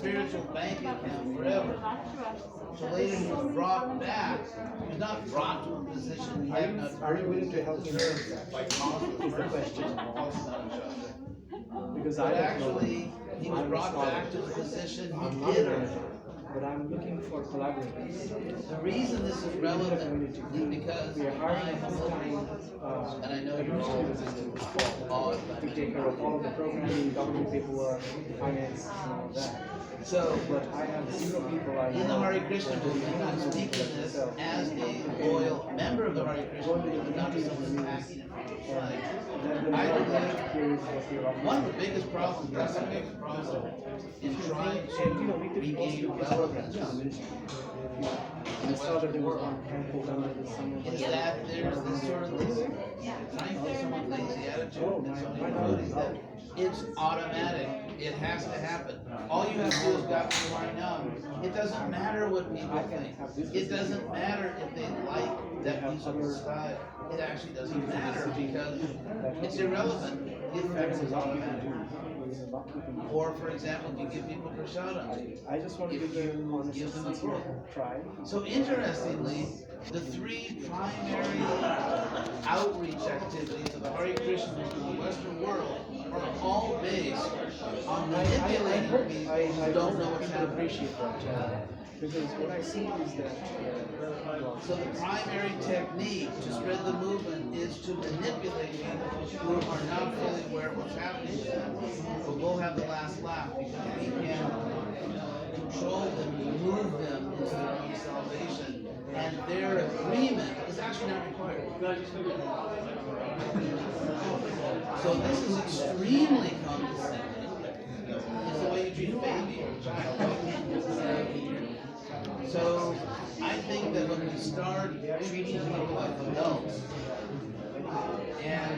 spiritual bank account forever. So later he was brought back. He was not brought to a position he had not Are you willing to help me with that? by Is the question. Because But I don't actually, know. he was I'm a brought scholar. back to the position I'm he not did a earn. manager, but I'm looking for collaborators. The reason this is relevant is because We are hiring I'm a full-time, and I know you're all awed by to me. take care of all of the programming, government paperwork, finance, and all that. So, But I have 0 people I in the know Hare Krishna that movement, I'm will speaking do this themselves. as a loyal member of the Hare Krishna movement, not as someone hacking it from the side. I believe one of the biggest problems, that's the biggest problem, in trying to regain relevance I saw that there was one handful done by this summer. is that there's this sort of this, trying to get someone lazy attitude in so many devotees that it's automatic. It has to happen. All you have to do is got to line up. It doesn't matter what people think. It doesn't matter if they like that musical style. It actually doesn't matter because it's irrelevant. The effect is automatic. Or, for example, if you give people prasadam, I just want to give them a book. try. So interestingly, the 3 primary outreach activities of the Hare Krishna movement in the Western world are all based on manipulating people who don't know what's I happening. appreciate that. Because what I see is that So the primary technique to spread the movement is to manipulate people who are not fully aware of what's happening to them. But we'll have the last laugh because we can control them, move them into their own salvation, and their agreement is actually not required. So this is extremely condescending. It's the way you treat a baby or a child. So I think that when we start treating people like adults, and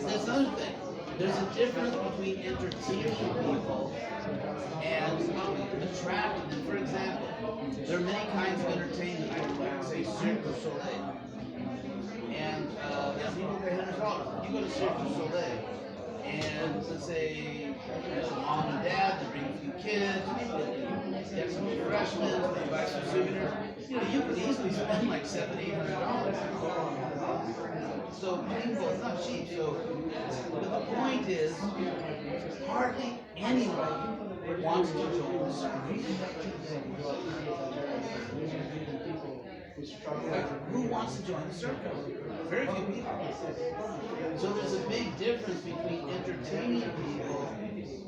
there's another thing, there's a difference between entertaining people and attracting them. For example, there are many kinds of entertainment, like say Cirque du Soleil. And people pay $100. You go to Cirque du Soleil, and let's say there's a mom and dad, they bring a few kids, get some refreshments, they buy some souvenirs. You could easily spend like $700-800. So people, it's not cheap. So, but the point is, hardly anybody wants to join the circus. Who wants to join the circus? Very few people. So there's a big difference between entertaining people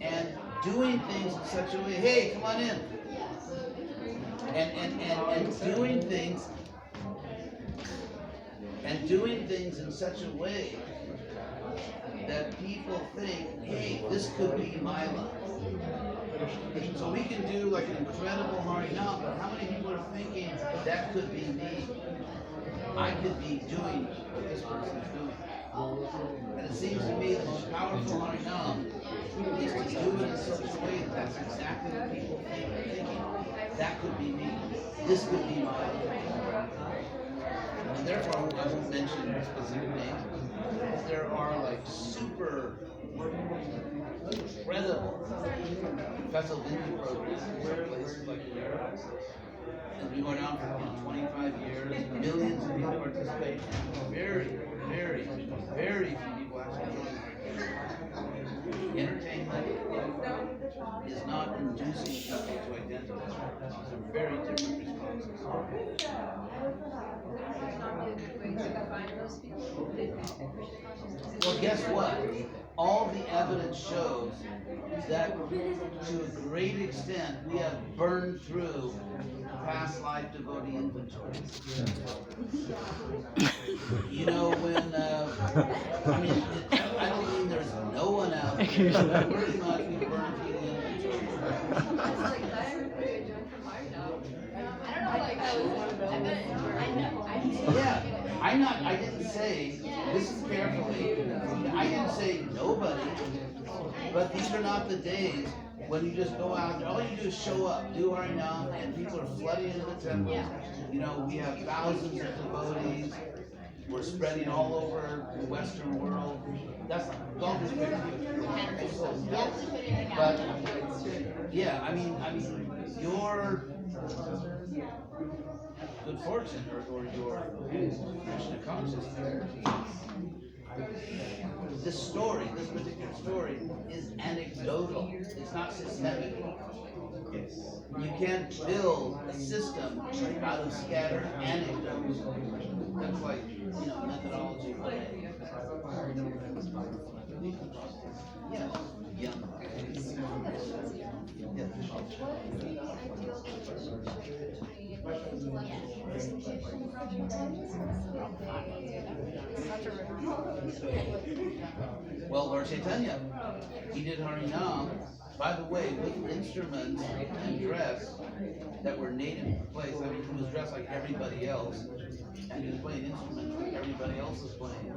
and doing things in such a way, hey, come on in. And doing things in such a way that people think, hey, this could be my life. So we can do like an incredible Harinam, but how many people are thinking that could be me? I could be doing what this person is doing. And it seems to me the most powerful Harinam is to do it in such a way that that's exactly what people think are thinking. That could be me. This could be my life. And therefore, I won't mention specific names. There are like super incredible Bhaktivedanta programs in places like America. And we went on for 25 years, millions of people participate, and very, very, very few people actually join. Entertainment is not inducing people to identify. These are very different responses. Well, guess what? All the evidence shows that to a great extent we have burned through past life devotee inventory. You know, when, I don't mean there's no one out there, but pretty much we burned through the inventory. Yeah, I didn't say, listen carefully, I didn't say nobody, but these are not the days when you just go out there, all you do is show up, do Harinam, and people are flooding into the temple. You know, we have thousands of devotees, were spreading all over the Western world. That's golf is pretty good. But yeah, I mean, your good fortune or your Krishna consciousness. This story, this particular story, is anecdotal. It's not systemic. You can't build a system out of scattered anecdotes. That's like, methodology. Yeah. Yeah. Well, Lord Chaitanya, he did Harinam, by the way, with instruments and dress that were native to the place. I mean, he was dressed like everybody else, and he was playing instruments like everybody else was playing.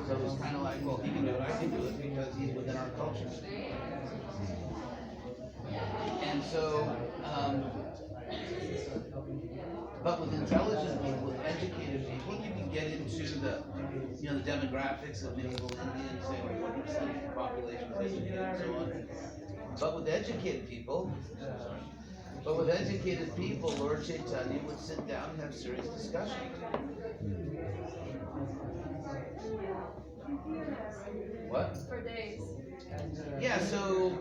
So it was kind of like, well, he can do it, I can do it, because he's within our culture. And so, but with intelligent people, with educated people, you can get into the demographics of medieval India and say, like, what percentage of the population is educated and so on. But with educated people, Lord Chaitanya would sit down and have serious discussions. What? For days. Yeah, so,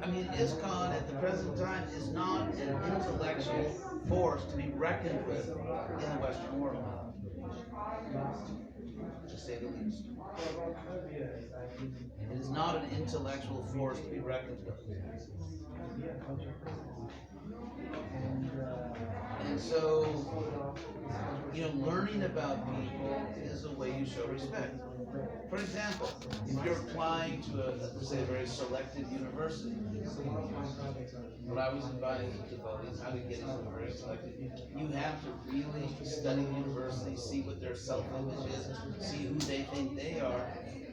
I mean, ISKCON at the present time is not an intellectual force to be reckoned with in the Western world, to say the least. It is not an intellectual force to be reckoned with. And so, learning about people is a way you show respect. For example, if you're applying to let's say, a very selected university, what I was advised about is how to get into a very selected. You have to really study the university, see what their self-image is, see who they think they are,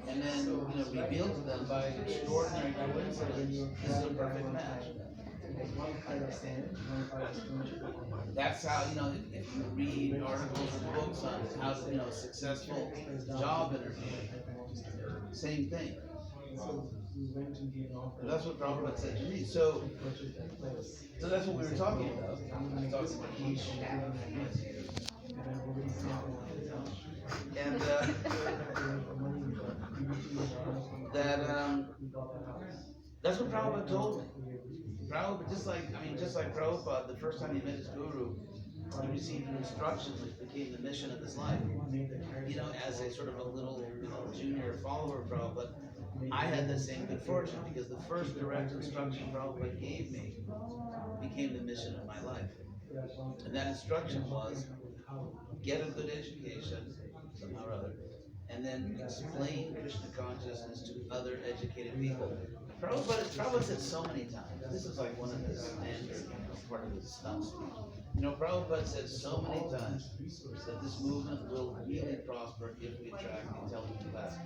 and then reveal to them by extraordinary coincidence, this is a perfect match. That's how, if you read articles or books on how to, a successful job interview, same thing. And that's what Prabhupada said to me. So that's what we were talking about. I was talking about Heesh. And that's what Prabhupada told me. Prabhupada, just like Prabhupada, the first time he met his guru, he received an instruction which became the mission of his life. As a sort of a little, junior follower of Prabhupada, I had the same good fortune because the first direct instruction Prabhupada gave me became the mission of my life. And that instruction was, get a good education, somehow or other, and then explain Krishna consciousness to other educated people. Prabhupada said so many times, this is like one of the standard, part of his stump speech. Prabhupada said so many times that this movement will really prosper if we attract the intelligent class.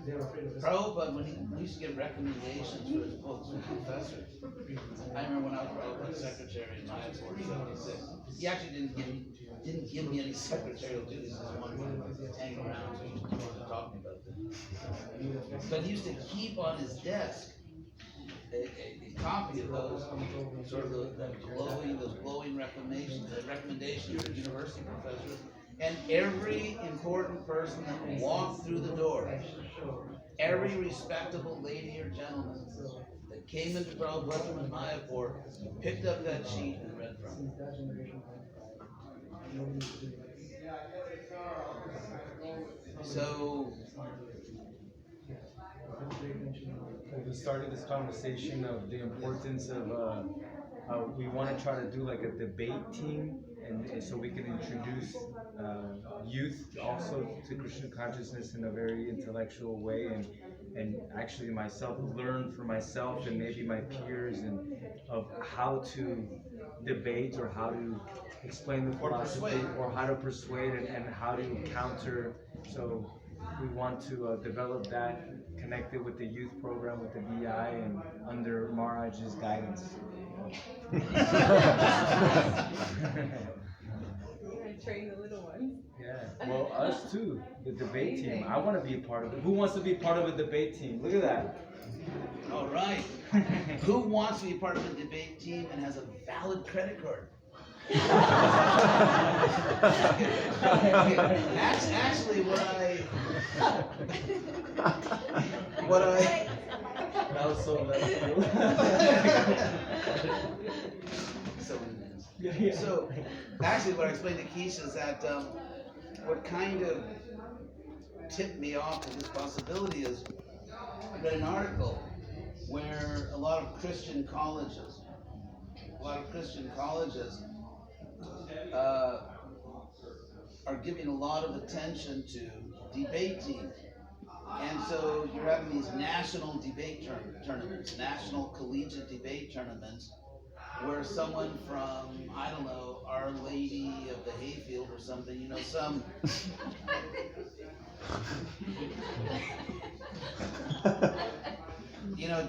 Prabhupada, when he used to get recommendations for his books from professors, I remember when I was Prabhupada's secretary in Mayapur in '76, he actually didn't give me any secretarial duties, just wanted to hang around, so he wanted to talk to me about this. But he used to keep on his desk a copy of those sort of those glowing recommendations to university professors, and every important person that walked through the door, every respectable lady or gentleman that came into Prabhupada from Mayapur picked up that sheet and read from it. So we started this conversation of the importance of how we want to try to do like a debate team, and so we can introduce youth also to Krishna consciousness in a very intellectual way, and actually myself learn for myself and maybe my peers and of how to debate or how to explain the philosophy or how to persuade and how to counter. So we want to develop that, connected with the youth program with the BI and under Maharaj's guidance. train the little ones. Yeah, well, us too, the debate team. I want to be a part of it. Who wants to be part of a debate team? Look at that. All right. Who wants to be part of a debate team and has a valid credit card? Actually, what I That was so left field. So, actually, what I explained to Keisha is that what kind of tipped me off to this possibility is I read an article where a lot of Christian colleges are giving a lot of attention to debate teams. And so you're having these national debate tournaments, national collegiate debate tournaments, where someone from, I don't know, Our Lady of the Hayfield or something, you know, some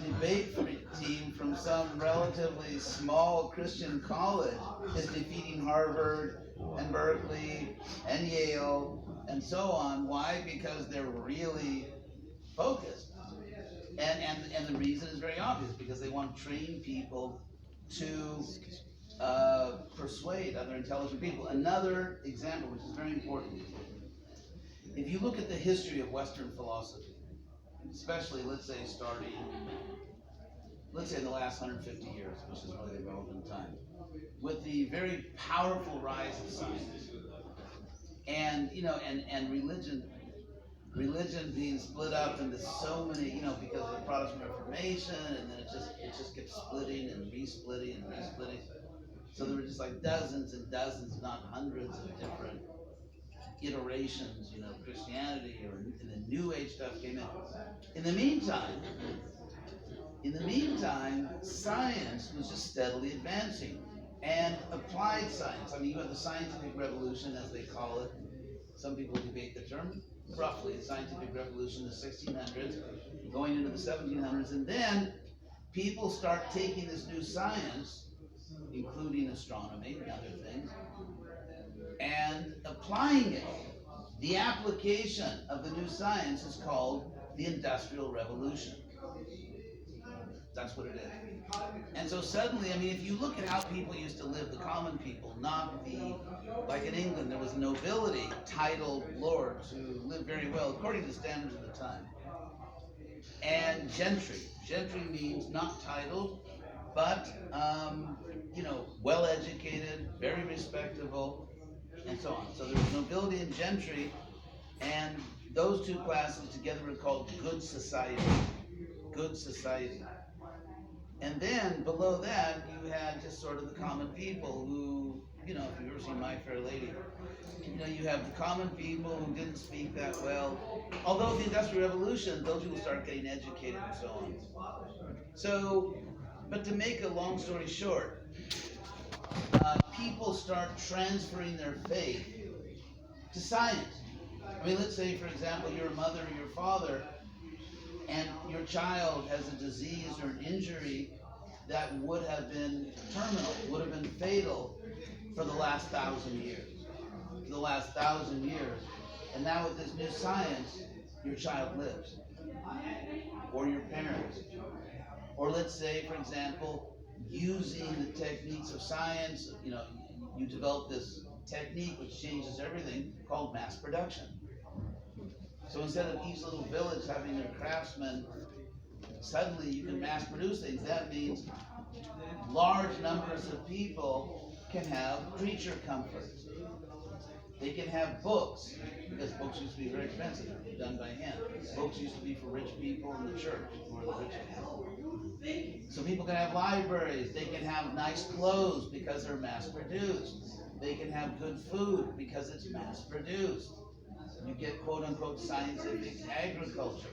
debate team from some relatively small Christian college is defeating Harvard and Berkeley and Yale and so on. Why? Because they're really focused. And the reason is very obvious, because they want to train people to persuade other intelligent people. Another example, which is very important, if you look at the history of Western philosophy, especially, let's say in the last 150 years, which is really the relevant time, with the very powerful rise of science, and religion being split up into so many, because of the Protestant Reformation, and then it just kept splitting and resplitting and resplitting. So there were just like dozens and dozens, not hundreds of different iterations, of Christianity, and the New Age stuff came in. In the meantime, science was just steadily advancing, and applied science. I mean, you have the scientific revolution, as they call it. Some people debate the term. Roughly, the scientific revolution in the 1600s, going into the 1700s, and then people start taking this new science, including astronomy and other things, and applying it. The application of the new science is called the Industrial Revolution. That's what it is. And so suddenly, if you look at how people used to live, the common people, not like in England, there was nobility, titled lords who lived very well according to the standards of the time. And gentry. Gentry means not titled, but, well educated, very respectable, and so on. So there was nobility and gentry, and those two classes together were called good society. Good society. And then below that, you had just sort of the common people who, if you've ever seen My Fair Lady, you have the common people who didn't speak that well. Although the Industrial Revolution, those people start getting educated and so on. So, but to make a long story short, people start transferring their faith to science. Let's say, for example, you're a mother or your father, and your child has a disease or an injury that would have been terminal, would have been fatal for the last 1,000 years. For the last 1,000 years. And now with this new science, your child lives. Or your parents. Or let's say, for example, using the techniques of science, you develop this technique which changes everything, called mass production. So instead of each little village having their craftsmen, suddenly you can mass produce things. That means large numbers of people can have creature comforts. They can have books, because books used to be very expensive, done by hand. Books used to be for rich people in the church, who are the rich people. So people can have libraries. They can have nice clothes because they're mass produced. They can have good food because it's mass produced. You get quote-unquote scientific agriculture.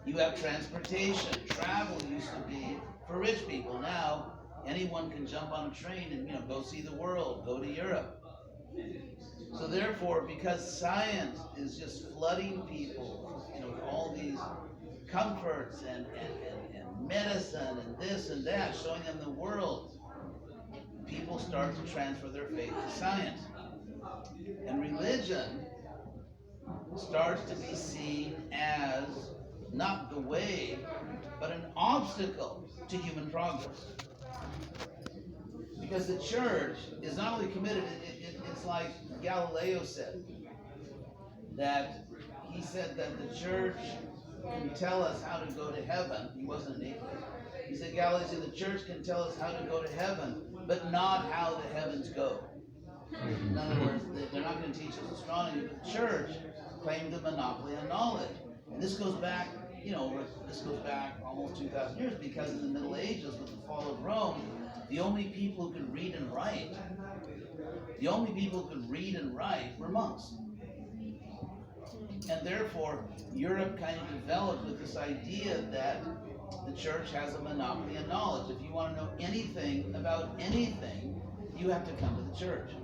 You have transportation. Travel used to be for rich people. Now, anyone can jump on a train and go see the world, go to Europe. So therefore, because science is just flooding people, with all these comforts and medicine and this and that, showing them the world, people start to transfer their faith to science. And religion starts to be seen as not the way, but an obstacle to human progress. Because the church is not only committed, it's like Galileo said, that he said that the church can tell us how to go to heaven. He wasn't an atheist. He said, Galileo said, the church can tell us how to go to heaven, but not how the heavens go. In other words, they're not going to teach us astronomy, but the church claimed the monopoly on knowledge. And this goes back, almost 2,000 years, because in the Middle Ages, with the fall of Rome, the only people who could read and write, were monks. And therefore, Europe kind of developed with this idea that the church has a monopoly on knowledge. If you want to know anything about anything, you have to come to the church.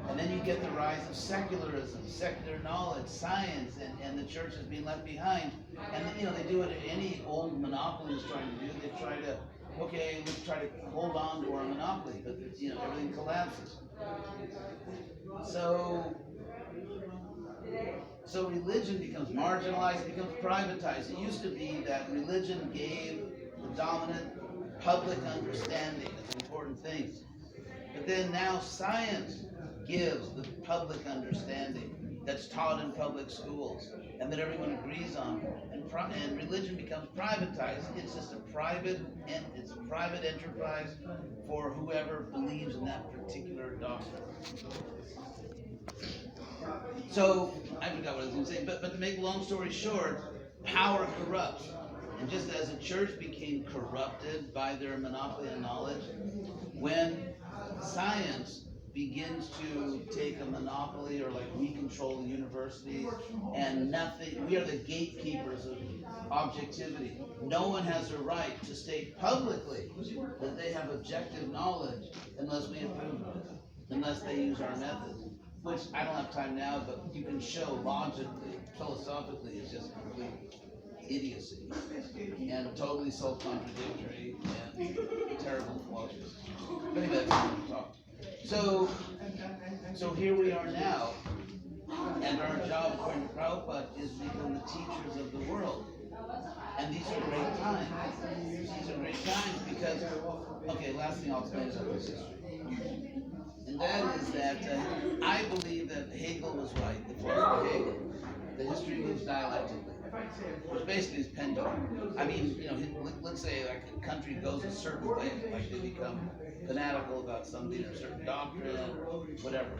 And then you get the rise of secularism, secular knowledge, science, and the church is being left behind. And they do it at any old monopoly is trying to do. They try to, let's try to hold on to our monopoly, but everything collapses. So religion becomes marginalized, it becomes privatized. It used to be that religion gave the dominant public understanding of important things. But then now science gives the public understanding that's taught in public schools and that everyone agrees on. And religion becomes privatized. It's just a private enterprise for whoever believes in that particular doctrine. So, I forgot what I was going to say, but to make a long story short, power corrupts. And just as the church became corrupted by their monopoly on knowledge, when science begins to take a monopoly, or like we control the university, and we are the gatekeepers of objectivity. No one has a right to state publicly that they have objective knowledge unless we approve of it, unless they use our methods. Which I don't have time now, but you can show logically, philosophically, it's just complete idiocy and totally self-contradictory and terrible philosophy. But anyway, that's another talk. So here we are now, and our job, according to Prabhupada, is to become the teachers of the world. And these are great times. These are great times because, last thing I'll explain about this history. And that is that I believe that Hegel was right, the philosopher Hegel. The history moves dialectically, which basically is pendulum. I mean, let's say like a country goes a certain way, like they become fanatical about something or a certain doctrine or whatever.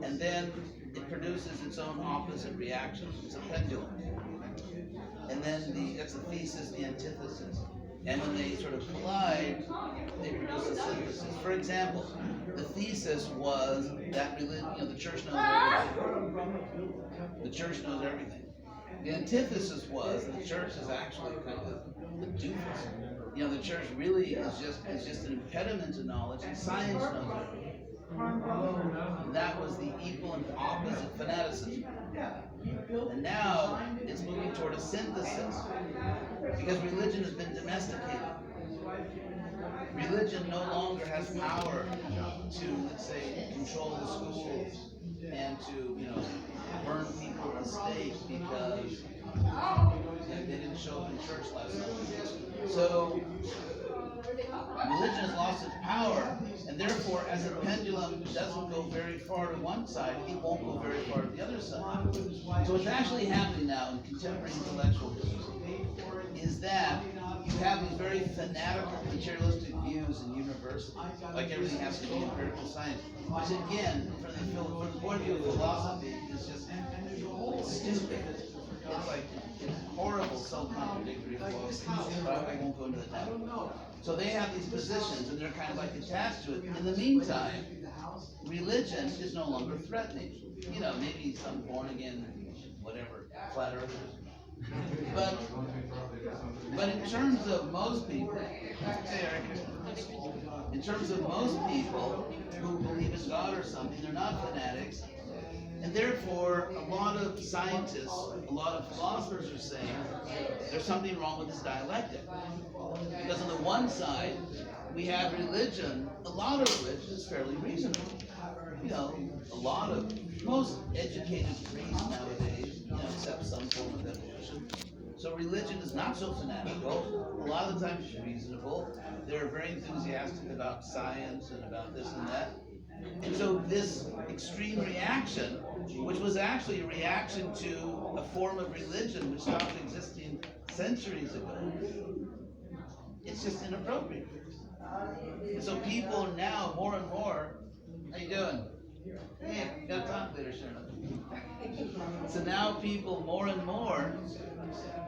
And then it produces its own opposite reactions. It's a pendulum. And then that's the thesis, the antithesis. And when they sort of collide, they produce a synthesis. For example, the thesis was that the church knows everything. The church knows everything. The antithesis was the church is actually kind of the doofus. The church really is just an impediment to knowledge, and science knows everything. And that was the equal and opposite fanaticism. And now it's moving toward a synthesis because religion has been domesticated. Religion no longer has power to, let's say, control the schools and to, burn people at the stake because they didn't show up in church last Sunday. So religion has lost its power, and therefore, as a pendulum doesn't go very far to one side, it won't go very far to the other side. So what's actually happening now in contemporary intellectual history is that you have these very fanatical materialistic views in universities, like everything has to be empirical science, which again, from the point of view of philosophy, is just stupid. It's like it's horrible, self-contradictory philosophy, but I won't go into that now. So they have these positions, and they're kind of like attached to it. In the meantime, religion is no longer threatening. Maybe some born-again, whatever, flat earthers. But in terms of most people, who believe in God or something, they're not fanatics. And therefore, a lot of scientists, a lot of philosophers are saying there's something wrong with this dialectic. Because on the one side, we have religion, a lot of which is fairly reasonable. You know, a lot of, most educated priests nowadays, accept some form of evolution. So religion is not so fanatical. A lot of the times it's reasonable. They're very enthusiastic about science and about this and that. And so this extreme reaction, which was actually a reaction to a form of religion which stopped existing centuries ago, it's just inappropriate. And so people now more and more, how you doing? Hey, you gotta talk later, Sharon. So now people more and more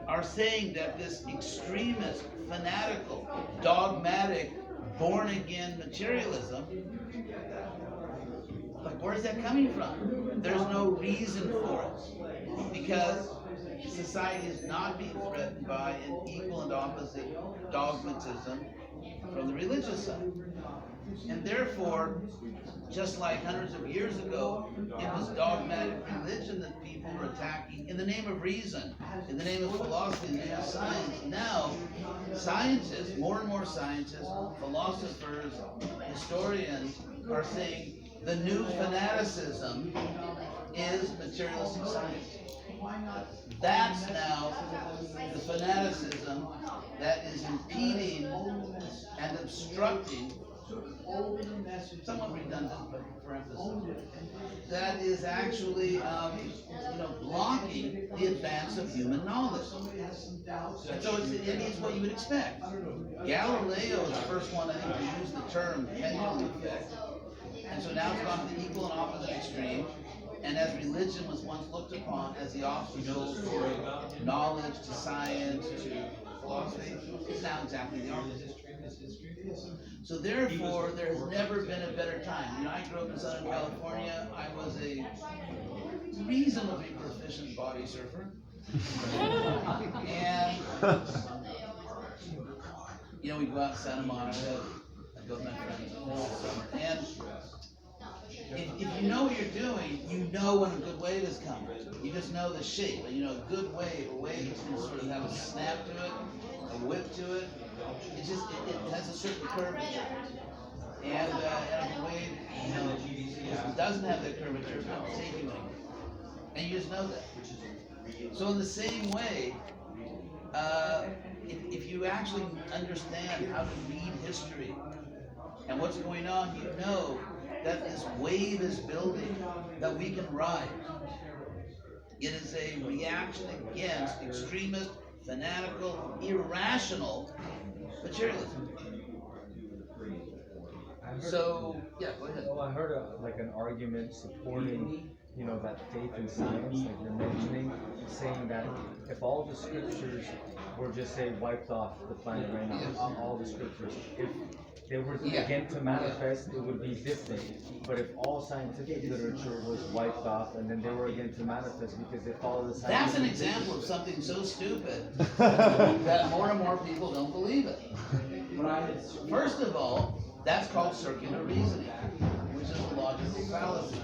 are saying that this extremist, fanatical, dogmatic, born-again materialism, like where's that coming from? There's no reason for it. Because society is not being threatened by an equal and opposite dogmatism from the religious side. And therefore, just like hundreds of years ago, it was dogmatic religion that people were attacking in the name of reason, in the name of philosophy, in the name of science. Now, scientists, more and more scientists, philosophers, historians are saying the new fanaticism is materialistic science. That's now the fanaticism that is impeding and obstructing, somewhat redundant, but for emphasis, that is actually, blocking the advance of human knowledge. And so it's what you would expect. Galileo is the first one, I think, to use the term pendulum effect. And so now it's gone to the equal and opposite extreme. And as religion was once looked upon as the obstacle for knowledge, to science, to philosophy, it's now exactly the opposite. So therefore, there has never been a better time. I grew up in Southern California. I was a reasonably proficient body surfer. And, we go out to Santa Monica. I go with my friends all summer. And if you know what you're doing, you know when a good wave is coming. You just know the shape. A good wave, a wave is going to sort of have a snap to it, a whip to it. It has a certain curvature. And if a wave doesn't have that curvature, it's not take you anywhere. And you just know that. So in the same way, if you actually understand how to read history and what's going on, you know that this wave is building, that we can ride. It is a reaction against extremist, fanatical, irrational materialism. So, yeah, go ahead. Well, I heard an argument supporting, that faith in science, like you're mentioning, saying that if all the scriptures were just, say, wiped off the planet right now, all the scriptures, if they were again to manifest, it would be different. But if all scientific literature was wiped off and then they were again to manifest because they follow the science. That's an example of something so stupid that more and more people don't believe it. First of all, that's called circular reasoning, which is a logical fallacy.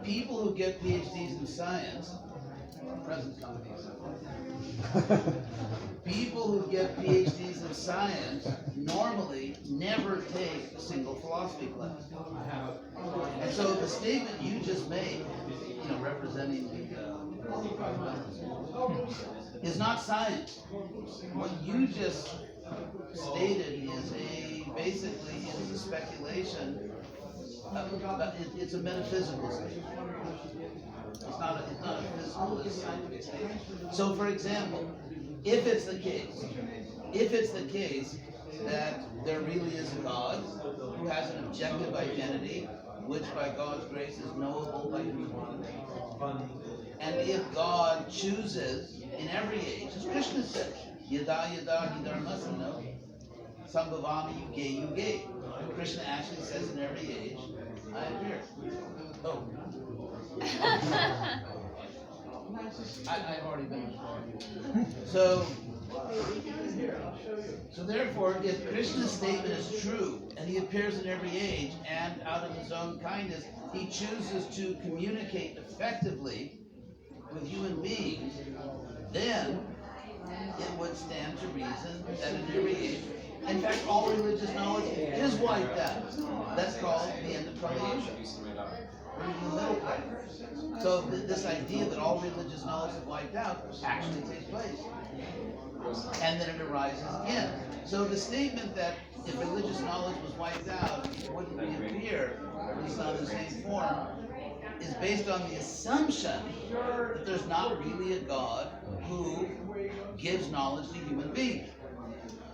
People who get PhDs in science, present companies, people who get PhDs in science normally never take a single philosophy class. And so the statement you just made, representing the is not science. What you just stated is basically a speculation. It's a metaphysical statement. It's not a physical scientific statement. So, for example, if it's the case that there really is a God who has an objective identity, which by God's grace is knowable by everyone, and if God chooses in every age, as Krishna says, yada yada hidarmasano, sambhavami yuge. Krishna actually says in every age, I appear. Oh. I've already been informed. So therefore, if Krishna's statement is true, and he appears in every age, and out of his own kindness, he chooses to communicate effectively with human beings, then it would stand to reason that in every age In fact, all religious knowledge is wiped out. That's called the end of creation. We're in the middle part. So this idea that all religious knowledge is wiped out actually takes place. And then it arises again. So the statement that if religious knowledge was wiped out, it wouldn't reappear, at least not in the same form, is based on the assumption that there's not really a God who gives knowledge to human beings.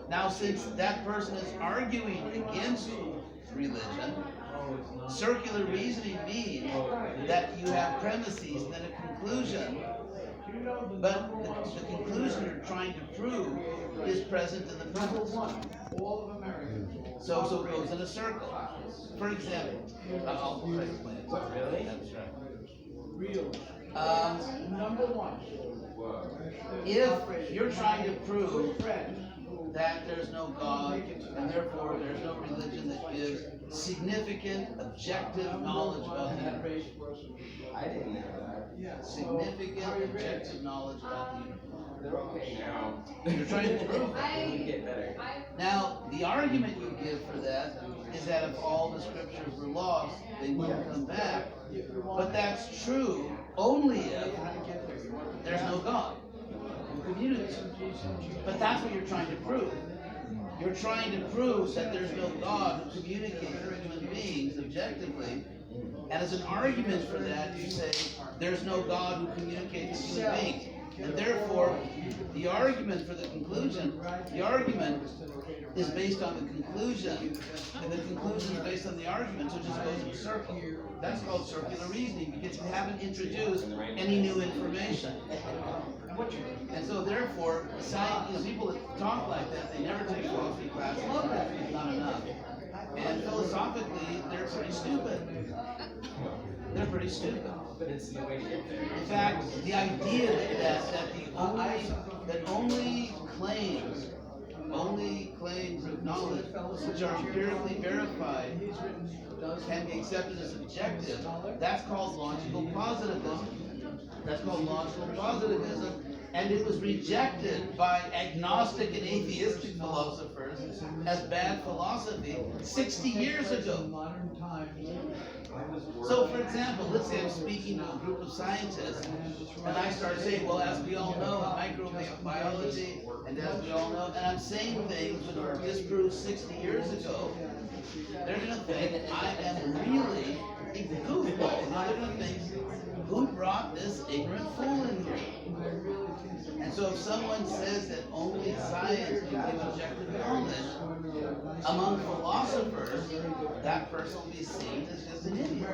Now, since that person is arguing against religion, circular reasoning means that you have premises and then a conclusion, but the conclusion you're trying to prove is present in the premise. So it goes in a circle. For example, I'll try to explain it. Really? That's right. Number one, if you're trying to prove that there's no God, and therefore there's no religion that gives significant, objective knowledge about the universe. I didn't know that. Significant, objective knowledge about the universe. You're trying to prove it. Now, the argument you give for that is that if all the scriptures were lost, they wouldn't come back. But that's true only if there's no God who communicates. But that's what you're trying to prove. You're trying to prove that there's no God who communicates with human beings objectively. And as an argument for that, you say there's no God who communicates with human beings. And therefore, the argument for the conclusion, the argument is based on the conclusion, and the conclusion is based on the argument, so it just goes in a circle. That's called circular reasoning, because you haven't introduced any new information. And so therefore, people that talk like that, they never take philosophy classes, not enough. And philosophically, they're pretty stupid. They're pretty stupid. But it's the way to get there. In fact, the idea that only claims of knowledge which are empirically verified can be accepted as objective, that's called logical positivism. That's called logical positivism. And it was rejected by agnostic and atheistic philosophers as bad philosophy 60 years ago. So, for example, let's say I'm speaking to a group of scientists, and I start saying, well, as we all know, in microbiology, and as we all know, and I'm saying things that were disproved 60 years ago, they're going to think I am really a goofball. They're going to think, who brought this ignorant fool in here? And so if someone says that only science can give objective knowledge, among philosophers, that person will be seen as just an idiot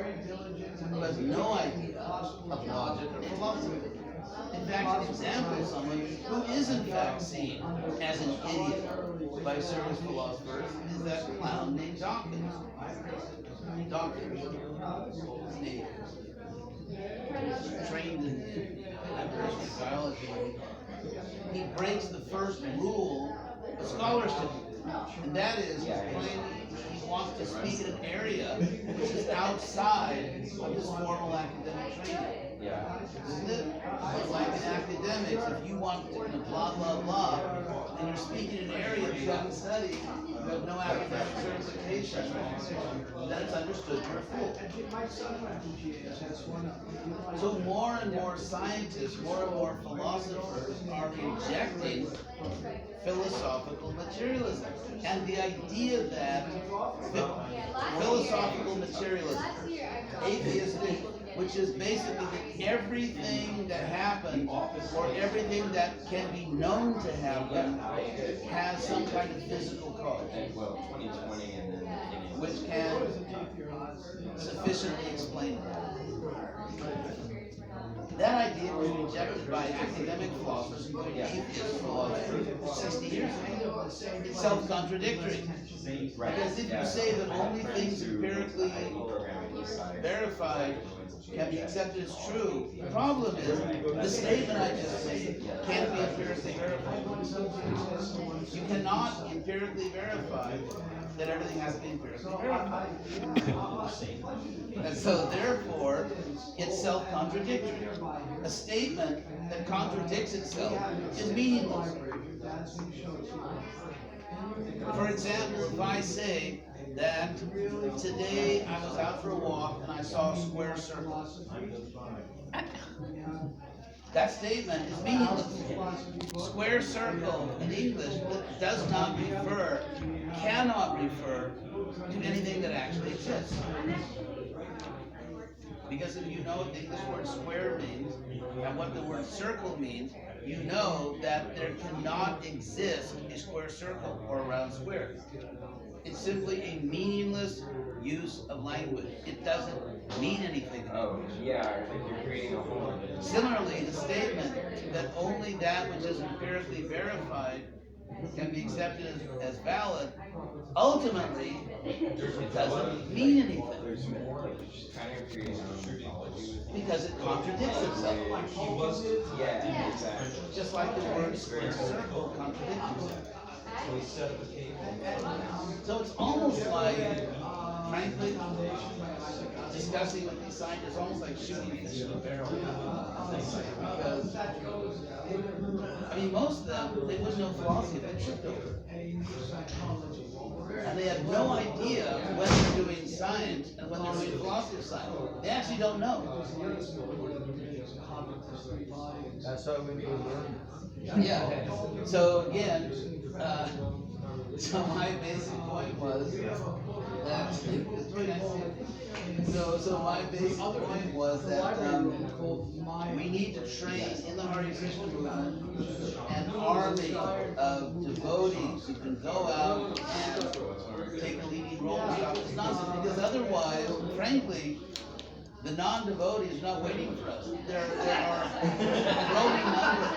who has no idea of logic or philosophy. In fact, an example of someone who is in fact seen as an idiot by serious philosophers is that clown named Dawkins. Dawkins, his name, trained in biology. He breaks the first rule of scholarship, and that is he wants to speak in an area which is outside of his formal academic training. Isn't it? It's like in academics, if you want to blah, blah, blah, and you're speaking in an area that you haven't studied, you have no academic certification, then it's understood you're a fool. So more and more scientists, more and more philosophers are rejecting philosophical materialism. And the idea that philosophical materialism, atheistic, which is basically that everything that happened, or everything that can be known to happen, has some kind of physical cause, which can sufficiently explain it. That idea was rejected by academic philosophers, including atheist philosophers, 60 years ago. It's self-contradictory. Because if you say that only things empirically verified can be accepted as true, the problem is the statement I just made can't be empirically verified. You cannot empirically verify that everything has to be empirically verified. And so therefore, it's self-contradictory. A statement that contradicts itself is meaningless. For example, if I say that today I was out for a walk and I saw a square circle, that statement is meaningless. Square circle in English does not refer, cannot refer to anything that actually exists. Because if you know what the English word square means and what the word circle means, you know that there cannot exist a square circle or a round square. It's simply a meaningless use of language. It doesn't mean anything. Oh, yeah, like you're creating a whole. Similarly, the statement that only that which is empirically verified can be accepted as valid, ultimately, it doesn't mean anything. There's like just kind of creating a mythology. Because it contradicts itself. Yeah, exactly. Just like the word square circle contradicts itself. So it's almost like, frankly, discussing with these scientists, almost like shooting fish in a barrel. Because, I mean, most of them, they wouldn't know philosophy if they tripped over it. And they have no idea when they're doing science and when they're doing philosophy of science. They actually don't know. That's why we need to learn. Yeah. So again, so my basic point was that so my basic point was that we need to train in the Hare Krishna movement an army of devotees who can go out and take a leading role in stop this nonsense. Because otherwise, frankly, the non-devotees are not waiting for us. There are a growing number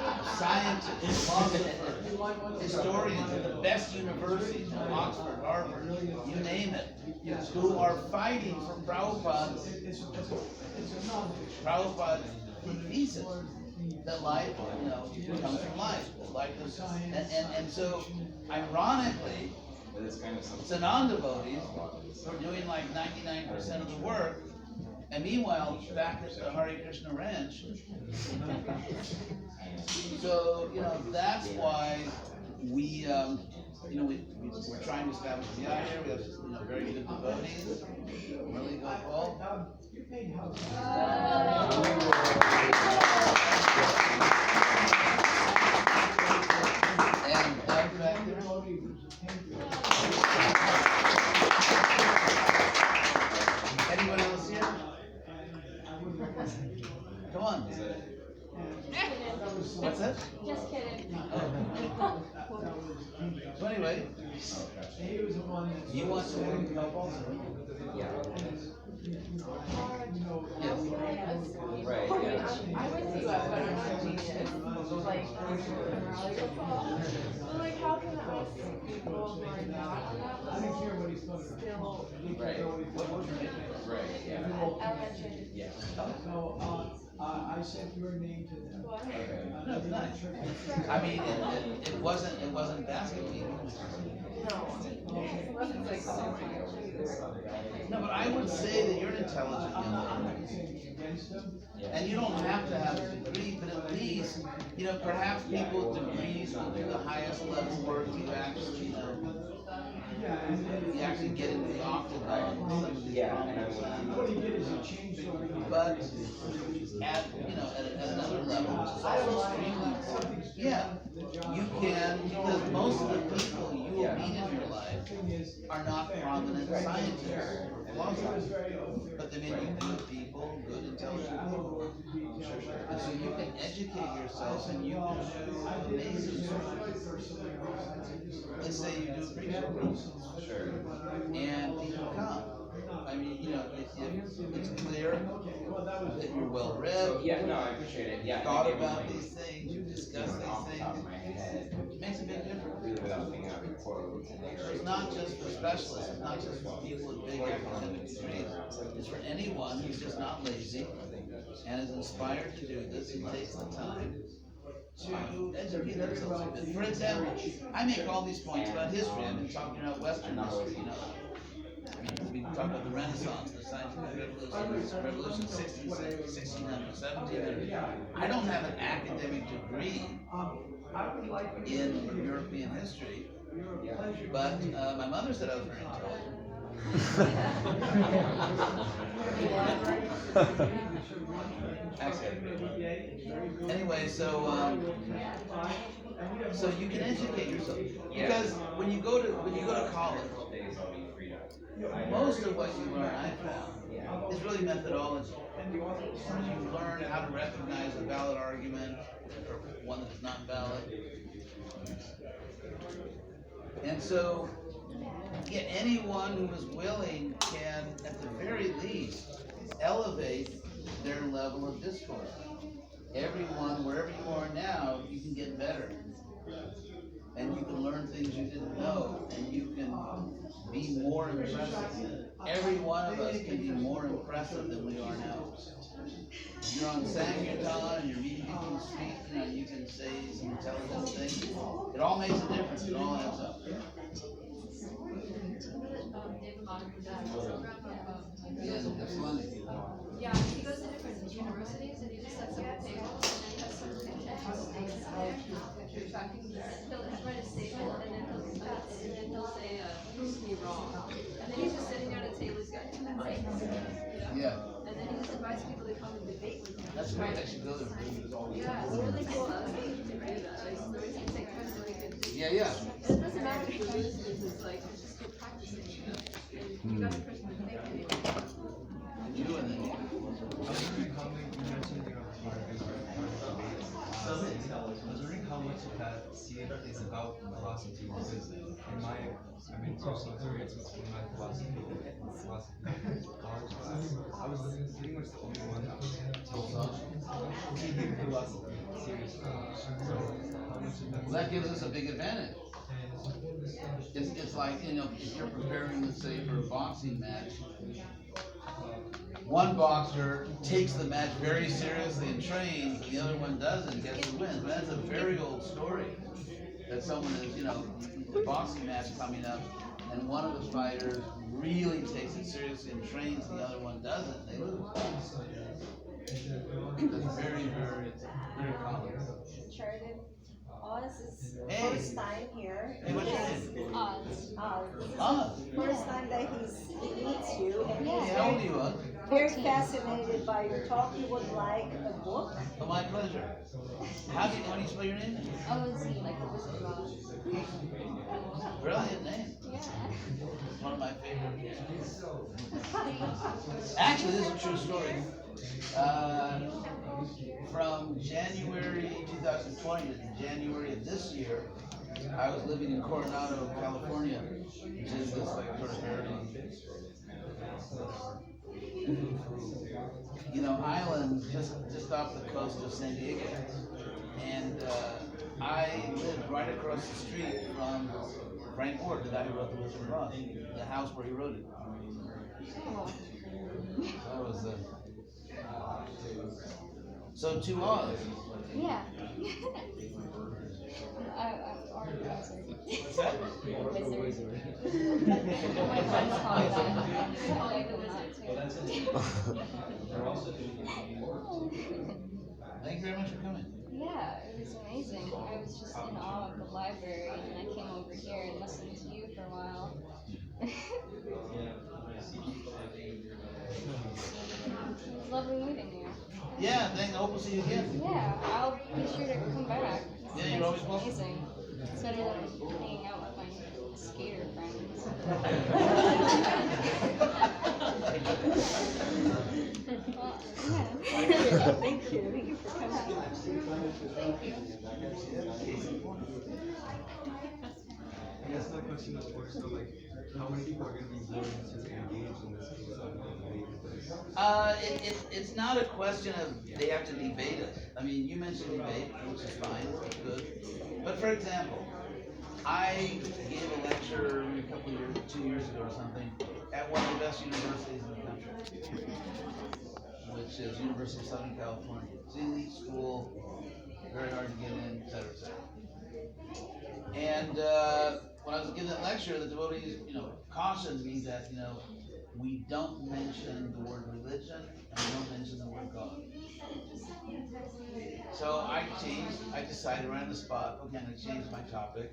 of scientists, philosophers, historians at the best universities, Oxford, Harvard, you name it, who are fighting for Prabhupada's thesis that life, comes from life. That life is, and so, ironically, the non-devotees are doing like 99% of the work. And meanwhile, back at the Hare Krishna Ranch, so, that's why we're trying to establish the out here. We have, very good devotees, really good folk. And Doug back there. Anyone else here? Come on. What's that? Just kidding. Oh. So anyway, you want to help also? Yeah. Yes. Right, I yeah. went to when I was a genius, like, so like, how can us people who are not on that level still Right. What was your name? Right, yeah. elementary? Yeah. So, I sent your name to them. What? Okay. No, it's nice. I mean, it wasn't basket weaving. No. Unless it's like something. No, but I would say that you're an intelligent young lady. And you don't have to have a degree, but at least, perhaps people with degrees will do the highest level work you actually, you actually get into the octagon. But at another level, which is also extremely, you can, because most of the people you will meet in your life are not prominent scientists or philosophers, but they may be good people, good, intelligent people. And so you can educate yourself and you can do amazing things. Let's say you do a preacher and people come. I mean, it's clear that you're well read. Yeah, no, I appreciate it. Yeah. Thought about these things, you discussed these things. It makes a big difference. Without thinking of a quote. It's not just for specialists, it's not just for people with big academic degrees. It's for anyone who's just not lazy and is inspired to do this and takes the time to educate themselves a bit. For example, I make all these points about history. I've been talking about Western history, we talk about the Renaissance, the scientific revolution, 1600, 1700. I don't have an academic degree in European history, You're a pleasure. But my mother said I was very intelligent. Anyway, so you can educate yourself because when you go to college, most of what you learn, I found, is really methodology. You learn how to recognize a valid argument or one that's not valid, and so anyone who is willing can, at the very least, elevate their level of discourse. Everyone, wherever you are now, you can get better. And you can learn things you didn't know, and you can be more impressive. Every one of us can be more impressive than we are now. If you're on Sankirtan and you're meeting people in the street, you can say some intelligent things. It all makes a difference. It all adds up. That's funny. Yeah, he goes to different universities and he just sets up a table and then he has some things there. He'll write a statement and then he'll say, prove me wrong. And then he's just sitting there at a table, he's got two mics. Yeah. And then he just invites people to come and debate with him. That's great. I should go there. Yeah, it's really cool. I was thinking to do that. Like, stories can take time really good. Yeah. And it doesn't matter if you're it's like, you're just still practicing. And you got the person to think anyway. You and then I was wondering how many, you mentioned your I was wondering how much of that scene is about philosophy, because in my, personal experiences with my philosophy college class, I was pretty much the only one taking philosophy seriously. So how much of that? well, that gives us a big advantage. It's like, if you're preparing, let's say, for a boxing match, one boxer takes the match very seriously and trains, and the other one doesn't, guess who wins? But that's a very old story. That someone is, the boxing match coming up, and one of the fighters really takes it seriously and trains, and the other one doesn't, they lose. That's very, very, very common. Charted. Oz is Hey. first time here. Hey, what's your name? Oz. Oz. First time that he meets you, and Hey, he's how old are you, Oz? very fascinated by your talk. He would like a book. Oh, my pleasure. How do you spell your name? O-Z, like the Wizard of Oz. Brilliant name. Yeah. It's one of my favorites. Actually, this is a true story. From January 2020 to January of this year, I was living in Coronado, California, which is this like sort of heritage, island just off the coast of San Diego, and I lived right across the street from Frank Ward, the guy who wrote The Wizard of Oz, the house where he wrote it. That was so to Oz. Yeah. I'm already a wizard. What's that? Wizard. My friends call me that. I like the wizard too. Thank you very much for coming. Yeah, it was amazing. I was just in awe of the library, and I came over here and listened to you for a while. It was lovely meeting you. Yeah, I hope we'll see you again. Yeah, I'll be sure to come back. Yeah, you're always welcome. Amazing. It's better than hanging out with my skater friends. Well, yeah. Thank you. Thank you for coming. Thank you. I guess my question is more so like, how many people are going to be willing to engage in this It's not a question of they have to debate us. I mean, you mentioned debate, which is fine, it's good. But for example, I gave a lecture a couple of years, 2 years ago or something, at one of the best universities in the country, which is University of Southern California. It's an elite school, very hard to get in, et cetera, et cetera. And when I was giving that lecture, the devotees, cautioned me that, we don't mention the word religion and we don't mention the word God. So I decided right on the spot, okay, I'm gonna change my topic.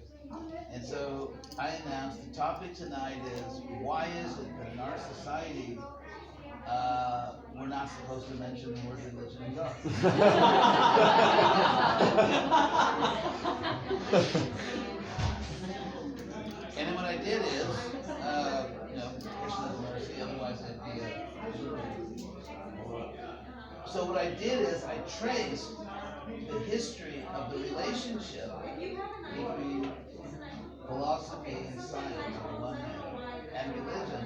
And so I announced the topic tonight is, why is it that in our society, we're not supposed to mention the word religion and God? And then what I did is, Krishna's mercy, otherwise I'd be so what I did is I traced the history of the relationship between philosophy and science on the one hand, and religion,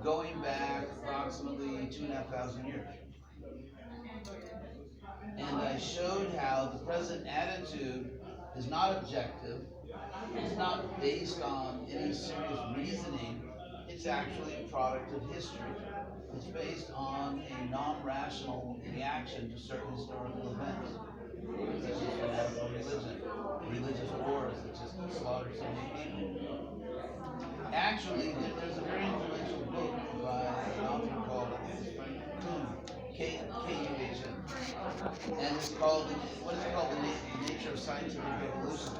going back approximately 2,500 years. And I showed how the present attitude is not objective, it's not based on any serious reasoning, it's actually a product of history. It's based on a non-rational reaction to certain historical events, such as fanatical religion, religious wars that just slaughtered so many people. Actually, there's a very influential book by an author called, I think it's Frank Kuhn, K-U-H-N, and it's called, what is it called, The Nature of Scientific Revolution.